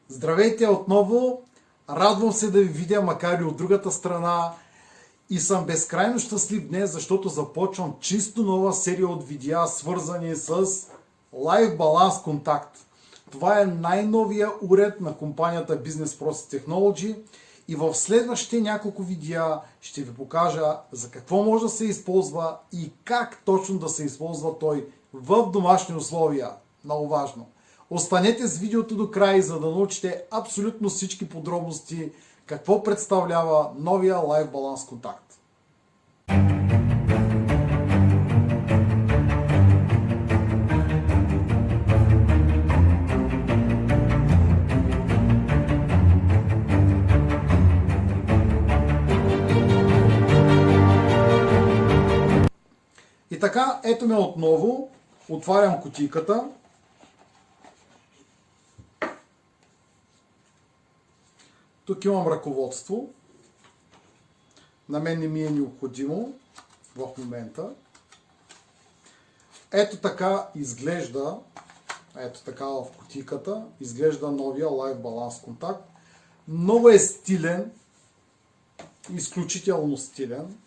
Здравейте отново! Радвам се да ви видя, макар и от другата страна. И съм безкрайно щастлив днес, защото започвам чисто нова серия от видеа, свързани с Life Balance Contact. Това е най-новия уред на компанията Business Process Technology и в следващите няколко видеа ще ви покажа за какво може да се използва и как точно да се използва той в домашни условия. Много важно! Останете с видеото до край, за да научите абсолютно всички подробности какво представлява новия Life Balance Contact. И така, ето ме отново, отварям кутийката. Тук имам ръководство. На мен не ми е необходимо в момента. Ето така изглежда, ето така в кутийката, изглежда новия Life Balance Contact. Много е стилен, изключително стилен.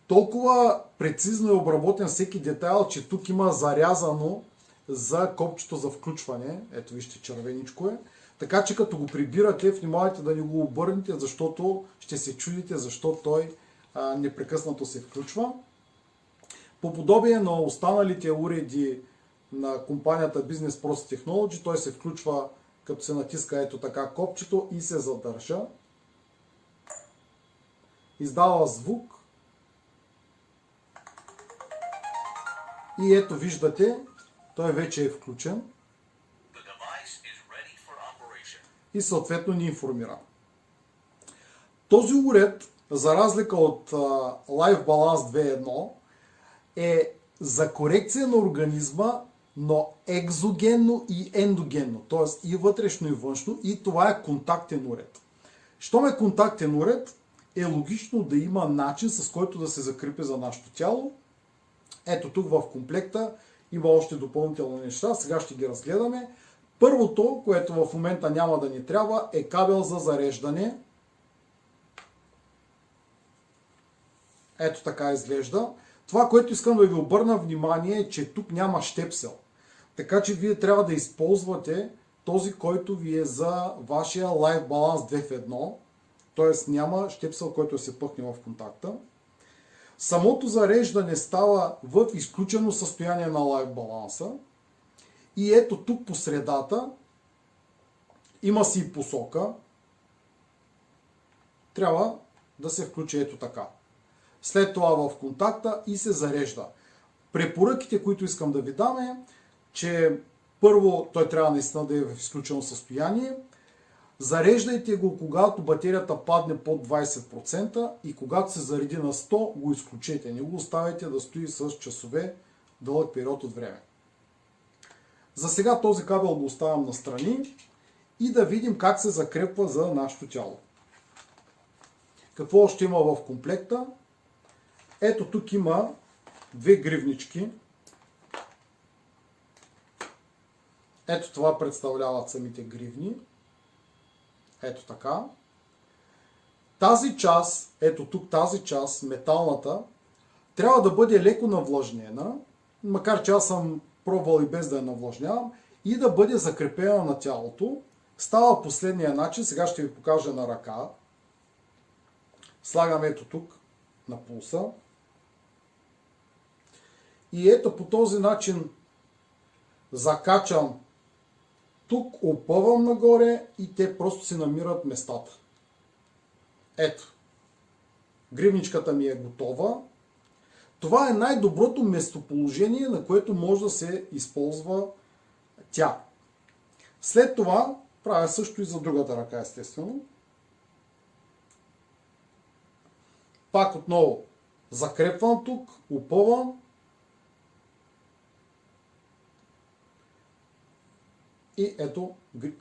Толкова прецизно е обработен всеки детайл, че тук има зарязано за копчето за включване. Ето вижте, червеничко е. Така че като го прибирате, внимавайте да не го обърнете, защото ще се чудите защо той непрекъснато се включва. По подобие на останалите уреди на компанията Business Process Technology, той се включва като се натиска ето така копчето и се задържа. Издава звук. И ето виждате, той вече е включен. И съответно ни информира. Този уред, за разлика от Life Balance 2.1, е за корекция на организма, но екзогенно и ендогенно, т.е. и вътрешно и външно, и това е контактен уред. Щом е контактен уред, е логично да има начин, с който да се закрепи за нашето тяло. Ето тук в комплекта има още допълнителни неща, сега ще ги разгледаме. Първото, което в момента няма да ни трябва, е кабел за зареждане. Ето така изглежда. Това, което искам да ви обърна внимание, е, че тук няма щепсел. Така че вие трябва да използвате този, който ви е за вашия Life Balance 2 в 1. Т.е. няма щепсел, който се пъхне в контакта. Самото зареждане става в изключено състояние на Life Balance. И ето тук по средата има си и посока. Трябва да се включи ето така. След това в контакта и се зарежда. Препоръките, които искам да ви дам е, че първо той трябва наистина да е в изключено състояние. Зареждайте го, когато батерията падне под 20% и когато се зареди на 100, го изключете. Не го оставяйте да стои с часове дълъг период от време. За сега този кабел го оставям настрани и да видим как се закрепва за нашето тяло. Какво още има в комплекта? Ето тук има две гривнички. Ето това представляват самите гривни. Ето така. Тази част, ето тук тази част, металната, трябва да бъде леко навлажнена, макар че аз съм пробвал и без да я навлажнявам, и да бъде закрепена на тялото. Става последния начин, сега ще ви покажа на ръка. Слагам ето тук на пулса. И ето по този начин закачам тук, опъвам нагоре и те просто си намират местата. Ето. Гривничката ми е готова. Това е най-доброто местоположение, на което може да се използва тя. След това правя също и за другата ръка, естествено. Пак отново закрепвам тук, опъвам. И ето,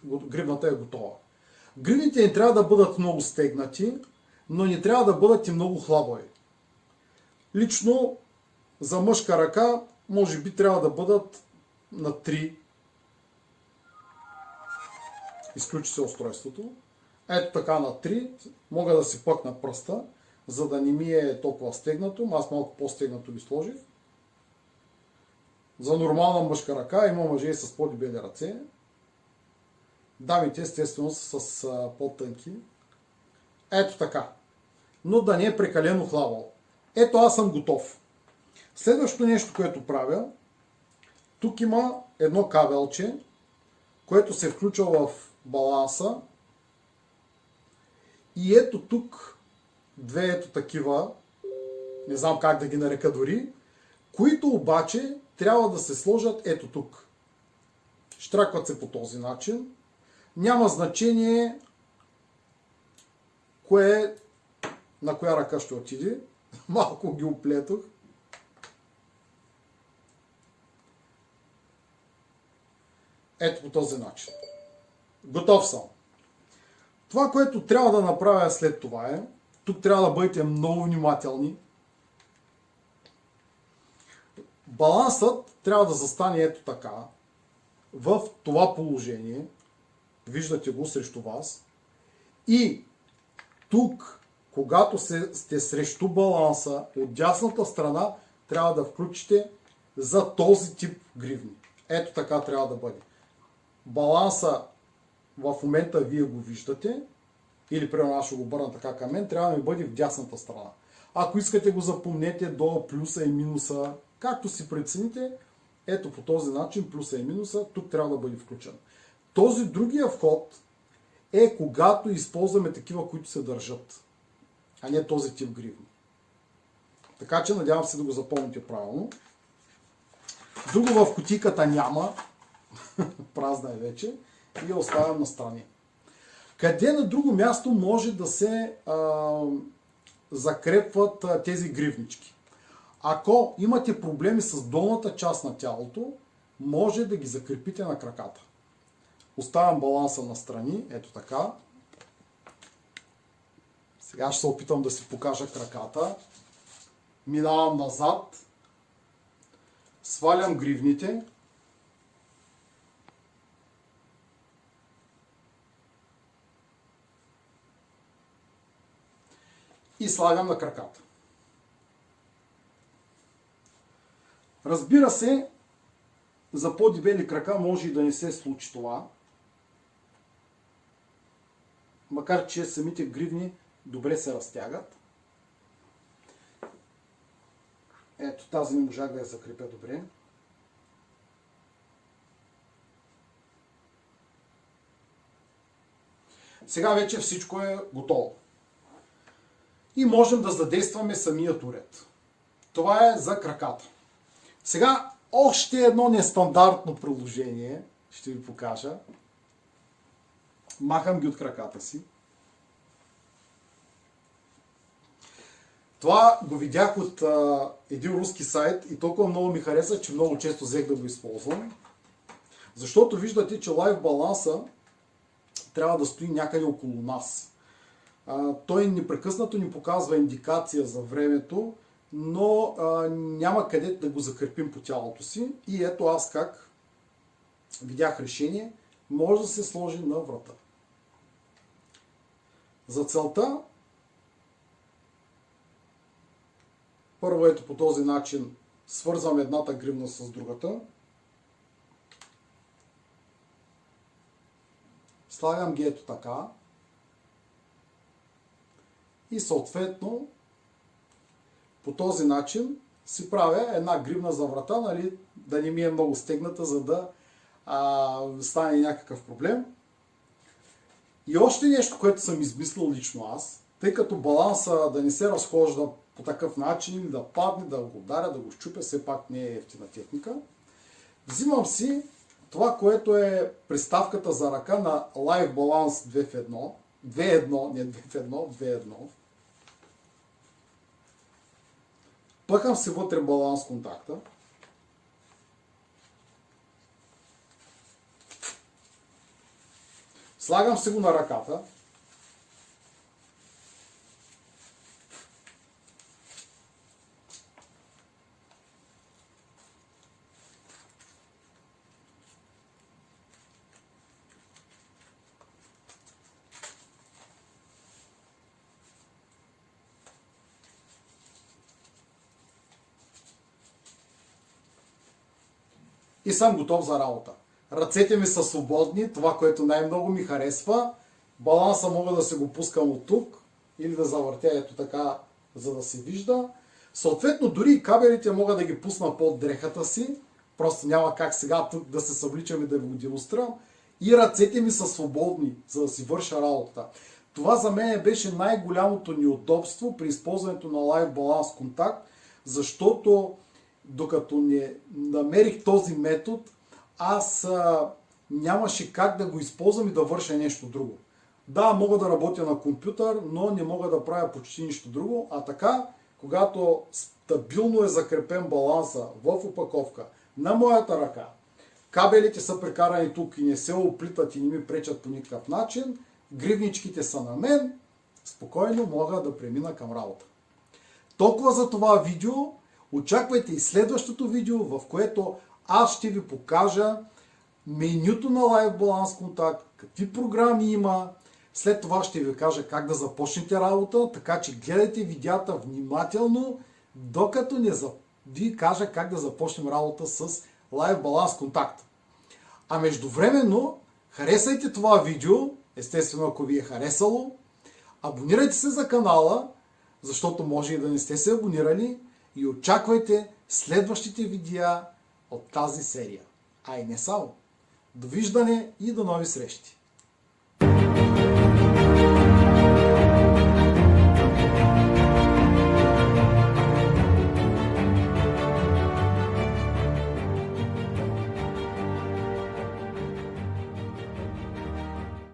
гривната е готова. Гривните не трябва да бъдат много стегнати, но не трябва да бъдат и много хлабави. Лично за мъжка ръка може би трябва да бъдат на 3 Изключи се устройството. Ето така на 3. Мога да си пъкна пръста, за да не ми е толкова стегнато. Аз малко по-стегнато ви сложих. За нормална мъжка ръка има мъже и с по-дебели ръце. Дамите естествено са с по-тънки. Ето така. Но да не е прекалено хлабаво. Ето аз съм готов. Следващото нещо, което правя, тук има едно кабелче, което се включва в баланса. И ето тук две ето такива, не знам как да ги нарека дори, които обаче трябва да се сложат ето тук. Щракват се по този начин. Няма значение на коя ръка ще отиде. Малко ги оплетох. Ето по този начин. Готов съм. Това, което трябва да направя след това е, тук трябва да бъдете много внимателни. Балансът трябва да застане ето така, в това положение. Виждате го срещу вас. И тук, когато сте срещу баланса, от дясната страна трябва да включите за този тип гривни. Ето така трябва да бъде. Баланса в момента вие го виждате, или примерно аз ще го обърна така към мен, трябва да ми бъде в дясната страна. Ако искате го запомнете до плюса и минуса, както си прецените, ето по този начин плюса и минуса, тук трябва да бъде включен. Този другия вход е когато използваме такива, които се държат, а не този тип гривни. Така че надявам се да го запомните правилно. Друго в кутийката няма, празна е вече, и я оставям настрани. Къде на друго място може да се закрепват тези гривнички? Ако имате проблеми с долната част на тялото, може да ги закрепите на краката. Оставям баланса настрани, ето така. Сега ще се опитам да си покажа краката. Минавам назад. Свалям гривните. И слагам на краката. Разбира се, за по-дебели крака може и да не се случи това. Макар че самите гривни добре се разтягат. Ето тази не можах да я закрепя добре. Сега вече всичко е готово. И можем да задействаме самият уред. Това е за краката. Сега още едно нестандартно приложение ще ви покажа. Махам ги от краката си. Това го видях от един руски сайт и толкова много ми хареса, че много често взех да го използвам. Защото виждате, че лайв баланса трябва да стои някъде около нас. Той непрекъснато ни показва индикация за времето, но няма къде да го закрепим по тялото си. И ето аз как видях решение. Може да се сложи на врата. За целта първо ето по този начин свързвам едната гривна с другата. Слагам ги ето така. И съответно по този начин си правя една гривна за врата, нали, да не ми е много стегната, за да стане някакъв проблем. И още нещо, което съм измислил лично аз, тъй като баланса да не се разхожда по такъв начин или да падне, да го ударя, да го щупя, все пак не е ефтина техника. Взимам си това, което е приставката за ръка на Live Balance 2 в 1. 2-1, не 2 в 1, 2-1. Пъхам си вътре баланс контакта. Слагам си го на ръката. и съм готов за работа. Ръцете ми са свободни, това, което най-много ми харесва. Баланса мога да се го пускам от тук или да завъртя ето така, за да се вижда. Съответно, дори и кабелите мога да ги пусна под дрехата си. Просто няма как сега тук да се събличам и да го демонстрирам. И ръцете ми са свободни, за да си върша работата. Това за мен беше най-голямото неудобство при използването на Live Balance Contact, защото докато не намерих този метод, аз нямаше как да го използвам и да върша нещо друго. Да, мога да работя на компютър, но не мога да правя почти нищо друго, а така, когато стабилно е закрепен баланса в опаковка на моята ръка, кабелите са прекарани тук и не се оплитат и не ми пречат по никакъв начин, гривничките са на мен, спокойно мога да премина към работа. Толкова за това видео. Очаквайте и следващото видео, в което аз ще ви покажа менюто на Live Balance Contact, какви програми има. След това ще ви кажа как да започнете работа, така че гледайте видеята внимателно, докато не ви кажа как да започнем работа с Live Balance Contact. А междувременно, харесайте това видео, естествено ако ви е харесало, абонирайте се за канала, защото може и да не сте се абонирали, и очаквайте следващите видеа от тази серия. А и не само. Довиждане и до нови срещи!